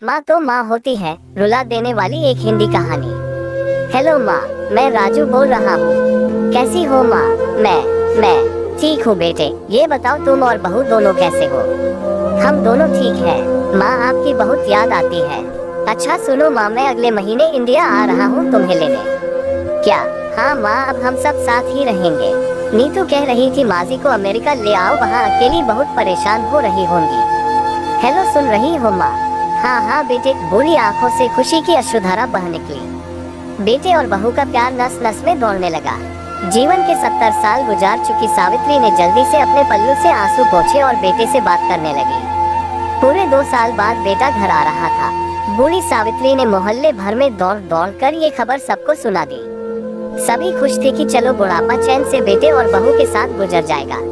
माँ तो माँ होती है, रुला देने वाली एक हिंदी कहानी। हेलो माँ, मैं राजू बोल रहा हूँ। कैसी हो माँ? मैं ठीक हूँ बेटे। ये बताओ तुम और बहू दोनों कैसे हो? हम दोनों ठीक हैं। माँ आपकी बहुत याद आती है। अच्छा सुनो माँ, मैं अगले महीने इंडिया आ रहा हूँ तुम्हें लेने। क्या? हाँ माँ, अब हम सब साथ ही रहेंगे। नीतू कह रही थी माजी को अमेरिका ले आओ, वहाँ अकेली बहुत परेशान हो रही होंगी। हेलो, सुन रही हो माँ? हाँ बेटे। बुरी आंखों से खुशी की अश्रुधारा बह निकली। बेटे और बहू का प्यार नस नस में दौड़ने लगा। जीवन के 70 साल गुजार चुकी सावित्री ने जल्दी से अपने पल्लू से आंसू पोंछे और बेटे से बात करने लगी। पूरे 2 साल बाद बेटा घर आ रहा था। बूढ़ी सावित्री ने मोहल्ले भर में दौड़ दौड़ कर ये खबर सबको सुना दी। सभी खुश थे कि चलो बुढ़ापा चैन से बेटे और बहू के साथ गुजर जाएगा।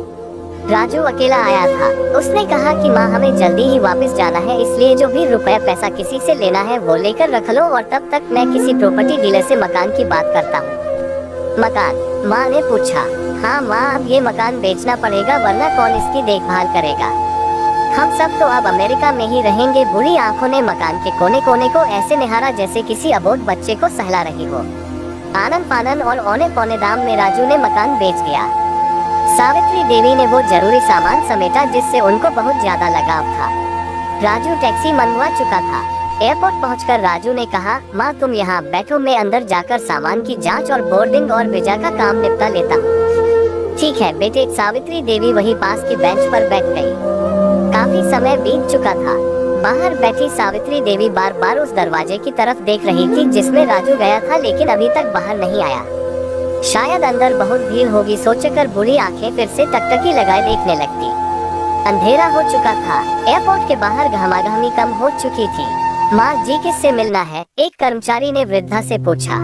राजू अकेला आया था। उसने कहा कि माँ, हमें जल्दी ही वापस जाना है, इसलिए जो भी रुपया पैसा किसी से लेना है वो लेकर रख लो, और तब तक मैं किसी प्रॉपर्टी डीलर से मकान की बात करता हूँ। मकान? माँ ने पूछा। हाँ माँ, अब ये मकान बेचना पड़ेगा, वरना कौन इसकी देखभाल करेगा? हम सब तो अब अमेरिका में ही रहेंगे। बुरी आंखों ने मकान के कोने कोने को ऐसे निहारा जैसे किसी अबोध बच्चे को सहला रही हो। आनन फानन और औने पौने दाम में राजू ने मकान बेच दिया। सावित्री देवी ने वो जरूरी सामान समेटा जिससे उनको बहुत ज्यादा लगाव था। राजू टैक्सी मंगवा चुका था। एयरपोर्ट पहुंचकर राजू ने कहा, माँ तुम यहाँ बैठो, मैं अंदर जाकर सामान की जांच और बोर्डिंग और वीजा का काम निपटा लेता हूँ। ठीक है बेटे। सावित्री देवी वही पास की बेंच पर बैठ गई। काफी समय बीत चुका था। बाहर बैठी सावित्री देवी बार बार उस दरवाजे की तरफ देख रही थी जिसमें राजू गया था, लेकिन अभी तक बाहर नहीं आया। शायद अंदर बहुत भीड़ होगी सोचकर बुरी आंखें फिर से टकटकी लगाए देखने लगती। अंधेरा हो चुका था। एयरपोर्ट के बाहर घमाघमी कम हो चुकी थी। माँ जी, किससे मिलना है? एक कर्मचारी ने वृद्धा से पूछा।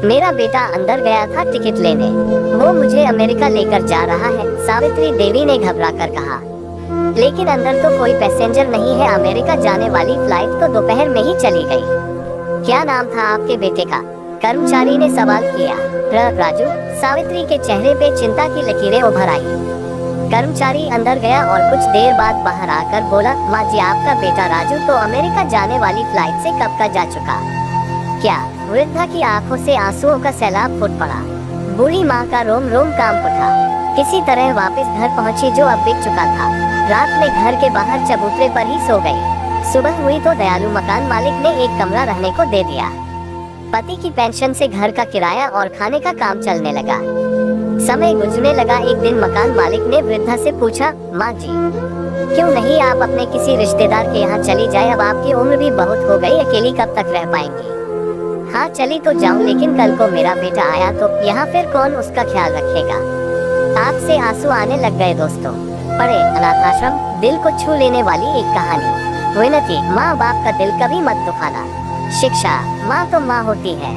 मेरा बेटा अंदर गया था टिकट लेने, वो मुझे अमेरिका लेकर जा रहा है, सावित्री देवी ने घबरा कर कहा। लेकिन अंदर तो कोई पैसेंजर नहीं है, अमेरिका जाने वाली फ्लाइट तो दोपहर में ही चली गई। क्या नाम था आपके बेटे का? कर्मचारी ने सवाल किया। राजू। सावित्री के चेहरे पे चिंता की लकीरें उभर आई। कर्मचारी अंदर गया और कुछ देर बाद बाहर आकर बोला, माँ जी, आपका बेटा राजू तो अमेरिका जाने वाली फ्लाइट से कब का जा चुका। क्या? वृद्धा की आंखों से आंसुओं का सैलाब फूट पड़ा। बूढ़ी माँ का रोम रोम कांप उठा। किसी तरह वापस घर पहुँची जो अब बिक चुका था। रात में घर के बाहर चबूतरे पर ही सो गई। सुबह हुई तो दयालु मकान मालिक ने एक कमरा रहने को दे दिया। पति की पेंशन से घर का किराया और खाने का काम चलने लगा। समय गुजरने लगा। एक दिन मकान मालिक ने वृद्धा से पूछा, माँ जी, क्यों नहीं आप अपने किसी रिश्तेदार के यहाँ चली जाए? अब आपकी उम्र भी बहुत हो गई, अकेली कब तक रह पाएंगी? हाँ चली तो जाऊँ, लेकिन कल को मेरा बेटा आया तो यहाँ फिर कौन उसका ख्याल रखेगा? आँख से आंसू आने लग गए। दोस्तों, पढ़े अनाथ आश्रम, दिल को छू लेने वाली एक कहानी। विनती, माँ बाप का दिल कभी मत दुखाना। शिक्षा, माँ तो माँ होती है।